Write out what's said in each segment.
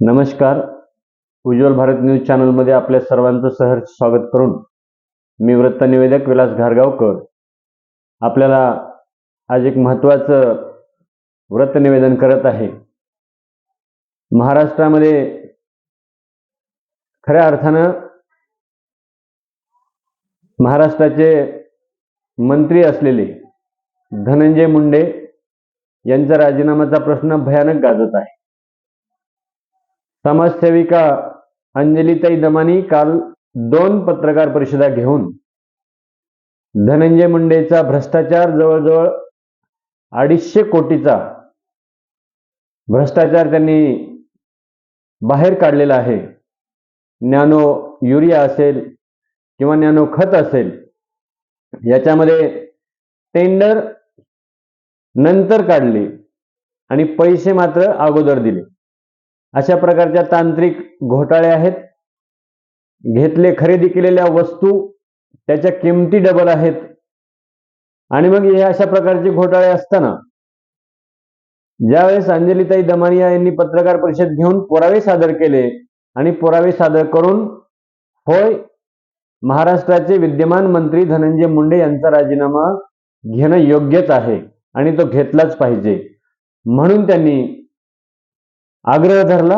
नमस्कार. उज्ज्वल भारत न्यूज चॅनलमध्ये आपल्या सर्वांचं सहर्ष स्वागत करून मी वृत्तनिवेदक विलास घारगावकर आपल्याला आज एक महत्त्वाचं वृत्तनिवेदन करत आहे. महाराष्ट्रामध्ये खऱ्या अर्थानं महाराष्ट्राचे मंत्री असलेले धनंजय मुंडे यांचा राजीनाम्याचा प्रश्न भयानक गाजत आहे. समाजसेविका अंजलीताई दमानी काल 2 पत्रकार परिषदा घेऊन धनंजय मुंडेचा भ्रष्टाचार जवळजवळ 250 कोटीचा भ्रष्टाचार त्यांनी बाहेर काढलेला आहे. नॅनो युरिया असेल किंवा नॅनो खत असेल, याच्यामध्ये टेंडर नंतर काढले आणि पैसे मात्र अगोदर दिले. अशा प्रकारच्या तांत्रिक घोटाळे आहेत. खरेदी केलेल्या वस्तू त्याच्या किमती डबल आहेत. आणि मग हे अशा प्रकारचे घोटाळे असताना ज्यावेळेस अंजलीताई दमानिया यांनी पत्रकार परिषद घेऊन पुरावे सादर केले आणि पुरावे सादर करून होय, महाराष्ट्राचे विद्यमान मंत्री धनंजय मुंडे यांचा राजीनामा घेणं योग्यच आहे आणि तो घेतलाच पाहिजे म्हणून त्यांनी आग्रह धरला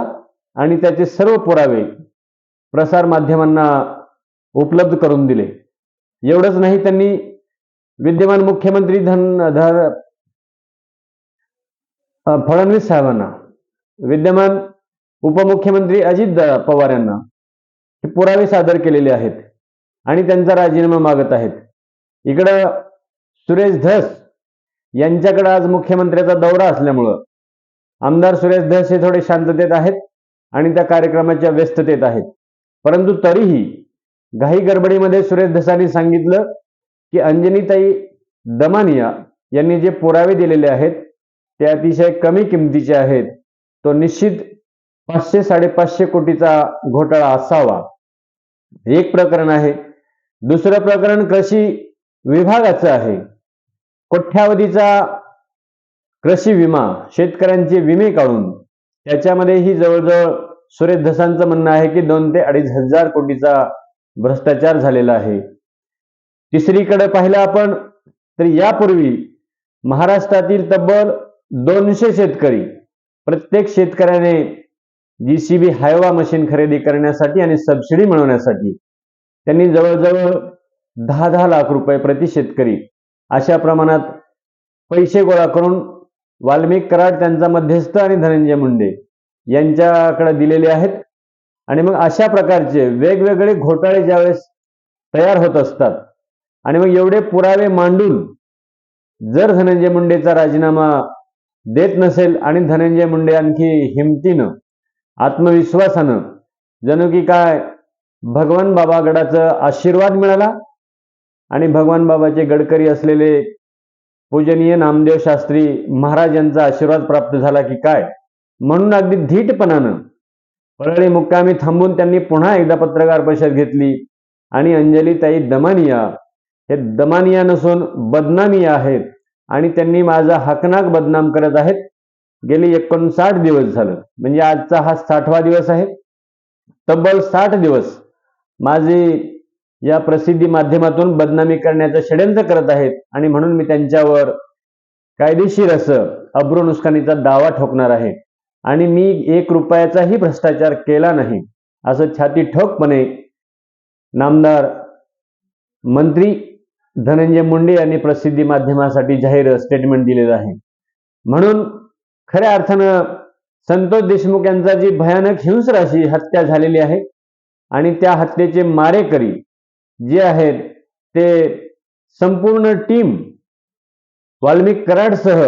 आणि त्याचे सर्व पुरावे प्रसार माध्यमांना उपलब्ध करून दिले. एवढंच नाही, त्यांनी विद्यमान मुख्यमंत्री फडणवीस साहेबांना, विद्यमान उपमुख्यमंत्री अजित पवार यांना हे पुरावे सादर केलेले आहेत आणि त्यांचा राजीनामा मागत आहेत. इकडं सुरेश धस यांच्याकडे आज मुख्यमंत्र्याचा दौरा असल्यामुळं आमदार सुरेश धस हे थोडे शांततेत आहेत आणि त्या कार्यक्रमाच्या व्यस्ततेत आहेत. परंतु तरीही घाई गडबडीमध्ये सुरेश धसांनी सांगितलं की अंजलीताई दमानिया यांनी जे पुरावे दिलेले आहेत ते अतिशय कमी किमतीचे आहेत. तो निश्चित 500-550 कोटीचा घोटाळा असावा. एक प्रकरण आहे. दुसरं प्रकरण कृषी विभागाचं आहे. कोट्यावधीचा कृषी विमा, शेतकऱ्यांचे विमे काढून त्याच्यामध्येही जवळजवळ सुरेश धसांचं म्हणणं आहे की 2 ते 2.5 हजार कोटीचा भ्रष्टाचार झालेला आहे. तिसरीकडे पाहिलं आपण तर यापूर्वी महाराष्ट्रातील तब्बल 200 शेतकरी, प्रत्येक शेतकऱ्याने JCB हायवा मशीन खरेदी करण्यासाठी आणि सबसिडी मिळवण्यासाठी त्यांनी जवळजवळ 10 लाख रुपये प्रति शेतकरी अशा प्रमाणात पैसे गोळा करून वाल्मिक कराड, त्यांचा मध्यस्थ आणि धनंजय मुंडे यांच्याकडे दिलेले आहेत. आणि मग अशा प्रकारचे वेगवेगळे घोटाळे ज्यावेळेस तयार होत असतात आणि मग एवढे पुरावे मांडून जर धनंजय मुंडेचा राजीनामा देत नसेल आणि धनंजय मुंडे आणखी हिमतीनं, आत्मविश्वासानं जणू की काय भगवान बाबागडाचा आशीर्वाद मिळाला आणि भगवान बाबाचे गडकरी असलेले पूजनीय नामदेव शास्त्री महाराज यांचा आशीर्वाद प्राप्त झाला की काय, म्हणून अगदी धीटपणानं परळी मुक्कामी थांबून त्यांनी पुन्हा एकदा पत्रकार परिषद घेतली आणि अंजलीताई दमानिया हे दमानिया नसून बदनामिया आहेत आणि त्यांनी माझा हकनाक बदनाम करत आहेत. गेली 59 दिवस झालं, म्हणजे आजचा हा 60वा दिवस आहे. तब्बल 60 दिवस माझी या प्रसिद्धी माध्यमातून बदनामी करण्याचं षड्यंत्र करत आहेत आणि म्हणून मी त्यांच्यावर कायदेशीर असं अब्रू नुकसानीचा दावा ठोकणार आहे आणि मी 1 रुपयाचाही भ्रष्टाचार केला नाही असं छाती ठोकपणे नामदार मंत्री धनंजय मुंडे यांनी प्रसिद्धी माध्यमासाठी जाहीर स्टेटमेंट दिलेलं आहे. म्हणून खऱ्या अर्थानं संतोष देशमुख यांचा जी भयानक हिंस्र अशी हत्या झालेली आहे आणि त्या हत्येचे मारेकरी जे आहेत ते संपूर्ण टीम वाल्मिक कराडसह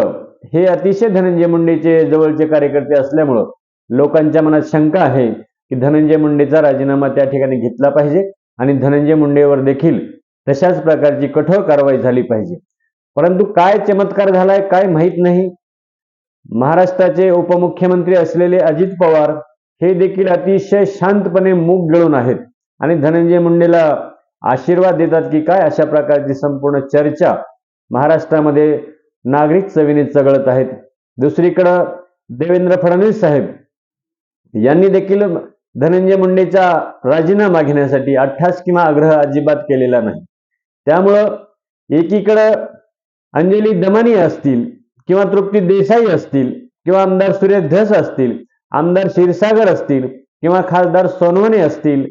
हे अतिशय धनंजय मुंडेचे जवळचे कार्यकर्ते असल्यामुळं लोकांच्या मनात शंका आहे की धनंजय मुंडेचा राजीनामा त्या ठिकाणी घेतला पाहिजे आणि धनंजय मुंडेवर देखील तशाच प्रकारची कठोर कारवाई झाली पाहिजे. परंतु काय चमत्कार झालाय काय माहीत नाही. महाराष्ट्राचे उपमुख्यमंत्री असलेले अजित पवार हे देखील अतिशय शांतपणे मूग गिळून आहेत आणि धनंजय मुंडेला आशीर्वाद देतात की काय, अशा प्रकारची संपूर्ण चर्चा महाराष्ट्रामध्ये नागरिक चवीने चघळत आहेत. दुसरीकडे देवेंद्र फडणवीस साहेब यांनी देखील धनंजय मुंडेचा राजीनामा घेण्यासाठी अट्टास किंवा आग्रह अजिबात केलेला नाही. त्यामुळं एकीकडं अंजली दमानी असतील किंवा तृप्ती देसाई असतील किंवा आमदार सुरेश धस असतील, आमदार क्षीरसागर असतील किंवा खासदार सोनवणे असतील,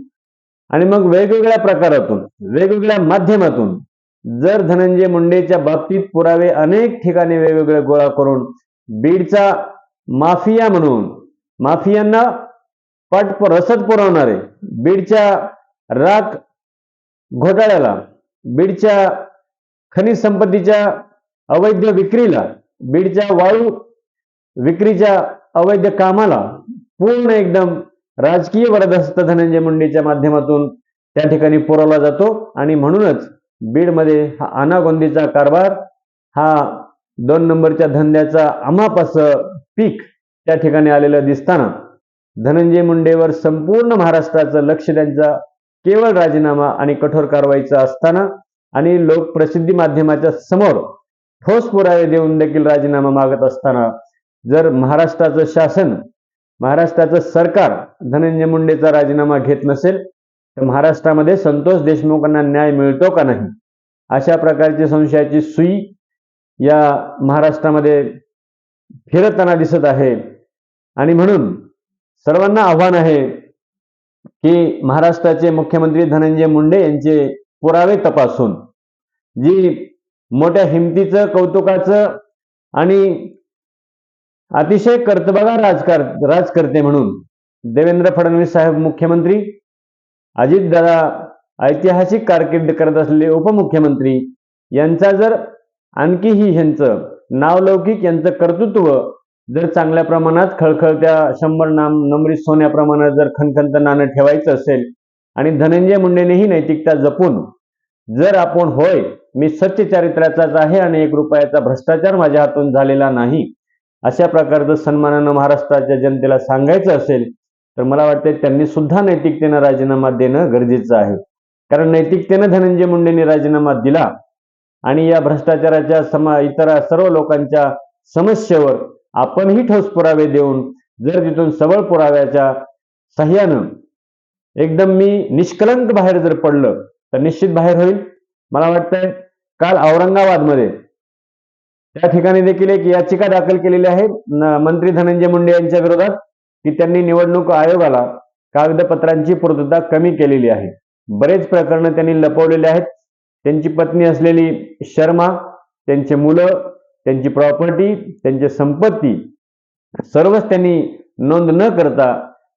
आणि मग वेगवेगळ्या प्रकारातून वेगवेगळ्या माध्यमातून जर धनंजय मुंडेच्या बाबतीत पुरावे अनेक ठिकाणी वेगवेगळे गोळा करून बीडचा माफिया म्हणून माफियांना रसद पुरवणारे, बीडच्या राख घोटाळ्याला, बीडच्या खनिज संपत्तीच्या अवैध विक्रीला, बीडच्या वाळू विक्रीच्या अवैध कामाला पूर्ण एकदम राजकीय वरदहस्त धनंजय मुंडेच्या माध्यमातून त्या ठिकाणी पुरवला जातो. आणि म्हणूनच बीडमध्ये हा अनागोंदीचा कारभार, हा 2 नंबरच्या धंद्याचा अमाप असं पीक त्या ठिकाणी आलेलं दिसताना धनंजय मुंडेवर संपूर्ण महाराष्ट्राचं लक्ष त्यांचा केवळ राजीनामा आणि कठोर कारवाईचं असताना आणि लोकप्रसिद्धी माध्यमाच्या समोर ठोस पुरावे देऊन देखील राजीनामा मागत असताना जर महाराष्ट्राचं शासन, महाराष्ट्राचं सरकार धनंजय मुंडेचा राजीनामा घेत नसेल तर महाराष्ट्रामध्ये संतोष देशमुखांना न्याय मिळतो का नाही, अशा प्रकारची संशयाची सुई या महाराष्ट्रामध्ये फिरताना दिसत आहे. आणि म्हणून सर्वांना आव्हान आहे की महाराष्ट्राचे मुख्यमंत्री धनंजय मुंडे यांचे पुरावे तपासून जी मोठ्या हिमतीचं, कौतुकाचं आणि अतिशय कर्तबगार राजकर्ते म्हणून देवेंद्र फडणवीस साहेब मुख्यमंत्री, अजितदादा ऐतिहासिक कारकीर्द करत असलेले उपमुख्यमंत्री यांचा जर आणखीही ह्यांचं नावलौकिक, यांचं कर्तृत्व जर चांगल्या प्रमाणात खळखळत्या 100 नंबरी सोन्याप्रमाणे जर खणखणतं नाणं ठेवायचं असेल आणि धनंजय मुंडेनेही नैतिकता जपून जर आपण होय मी सच्च चारित्र्याचाच आहे आणि 1 रुपयाचा भ्रष्टाचार माझ्या हातून झालेला नाही अशा प्रकारचं सन्मानानं महाराष्ट्राच्या जनतेला सांगायचं असेल तर मला वाटतं त्यांनी सुद्धा नैतिकतेनं राजीनामा देणं गरजेचं आहे. कारण नैतिकतेनं धनंजय मुंडेंनी राजीनामा दिला आणि या भ्रष्टाचाराच्या इतर सर्व लोकांच्या समस्येवर आपणही ठोस पुरावे देऊन जर तिथून सबळ पुराव्याच्या सहाय्यानं एकदम मी निष्कलंक बाहेर जर पडलं तर निश्चित बाहेर होईल. मला वाटतंय काल औरंगाबादमध्ये त्या ठिकाणी देखील एक याचिका दाखल केलेली आहे मंत्री धनंजय मुंडे यांच्या विरोधात की त्यांनी निवडणूक आयोगाला कागदपत्रांची पूर्तता कमी केलेली आहे. बरेच प्रकरणं त्यांनी लपवलेले आहेत. त्यांची पत्नी असलेली शर्मा, त्यांचे मुलं, त्यांची प्रॉपर्टी, त्यांची संपत्ती सर्वच त्यांनी नोंद न करता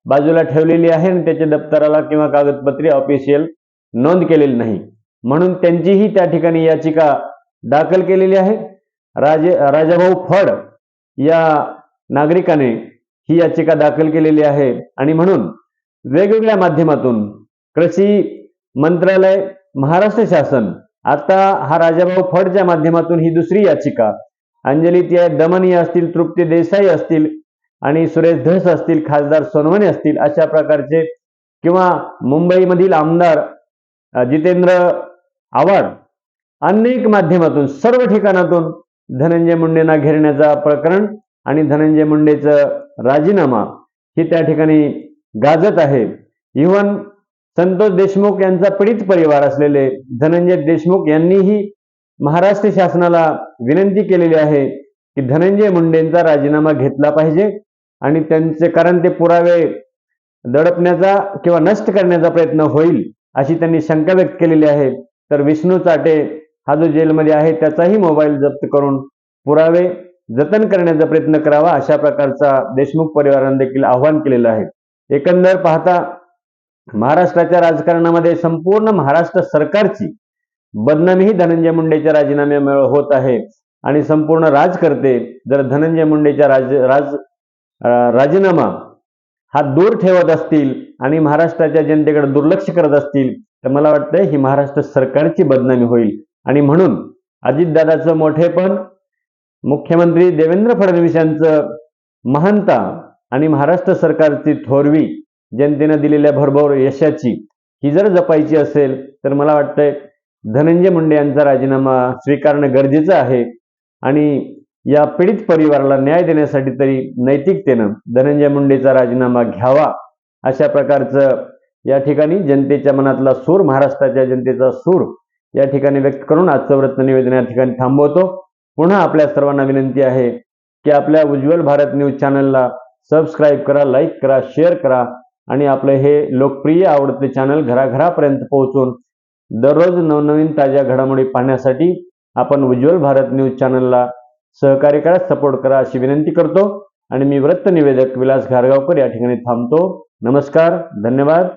बाजूला ठेवलेली आहे आणि त्याच्या दप्तराला किंवा कागदपत्रे ऑफिशियल नोंद केलेली नाही. म्हणून त्यांचीही त्या ठिकाणी याचिका दाखल केलेली आहे. राजाभाऊ फड या नागरिकाने ही याचिका दाखल केलेली आहे. आणि म्हणून वेगवेगळ्या माध्यमातून कृषी मंत्रालय, महाराष्ट्र शासन, आता हा राजाभाऊ फडच्या माध्यमातून ही दुसरी याचिका, अंजली दमनी असतील, तृप्ती देसाई असतील आणि सुरेश धस असतील, खासदार सोनवणे असतील, अशा प्रकारचे किंवा मुंबईमधील आमदार जितेंद्र आव्हाड, अनेक माध्यमातून सर्व ठिकाणातून धनंजय मुंडेंना घेरण्याचा प्रकरण आणि धनंजय मुंडेचं राजीनामा ही त्या ठिकाणी गाजत आहे. इव्हन संतोष देशमुख यांचा पीडित परिवार असलेले धनंजय देशमुख यांनीही महाराष्ट्र शासनाला विनंती केलेली आहे की धनंजय मुंडेंचा राजीनामा घेतला पाहिजे आणि त्यांचे, कारण ते पुरावे दडपण्याचा किंवा नष्ट करण्याचा प्रयत्न होईल अशी त्यांनी शंका व्यक्त केलेली आहे. तर विष्णू चाटे हा जो जेलमध्ये आहे त्याचाही मोबाईल जप्त करून पुरावे जतन करण्याचा प्रयत्न करावा अशा प्रकारचा देशमुख परिवाराने देखील आवाहन केलेलं आहे. एकंदर पाहता महाराष्ट्राच्या राजकारणामध्ये संपूर्ण महाराष्ट्र सरकारची बदनामीही धनंजय मुंडेच्या राजीनाम्यामुळे होत आहे आणि संपूर्ण राजकर्ते जर धनंजय मुंडेच्या राजीनामा हा दूर ठेवत असतील आणि महाराष्ट्राच्या जनतेकडे दुर्लक्ष करत असतील तर मला वाटतं ही महाराष्ट्र सरकारची बदनामी होईल. आणि म्हणून अजितदादाचं मोठेपण, मुख्यमंत्री देवेंद्र फडणवीस यांचं महानता आणि महाराष्ट्र सरकारची थोरवी, जनतेनं दिलेल्या भरभर यशाची ही जर जपायची असेल तर मला वाटतंय धनंजय मुंडे यांचा राजीनामा स्वीकारणं गरजेचं आहे. आणि या पीडित परिवाराला न्याय देण्यासाठी तरी नैतिकतेनं धनंजय मुंडेचा राजीनामा घ्यावा, अशा प्रकारचं या ठिकाणी जनतेच्या मनातला सूर, महाराष्ट्राच्या जनतेचा सूर या ठिकाणी व्यक्त करून आजचं वृत्त निवेदन या ठिकाणी थांबवतो. पुन्हा आपल्या सर्वांना विनंती आहे की आपल्या उज्ज्वल भारत न्यूज चॅनलला सबस्क्राईब करा, लाईक करा, शेअर करा आणि आपलं हे लोकप्रिय आवडते चॅनल घराघरापर्यंत पोहोचून दररोज नवनवीन ताज्या घडामोडी पाहण्यासाठी आपण उज्ज्वल भारत न्यूज चॅनलला सहकार्य करा, सपोर्ट करा अशी विनंती करतो. आणि मी वृत्त निवेदक विलास घारगावकर या ठिकाणी थांबतो. नमस्कार, धन्यवाद.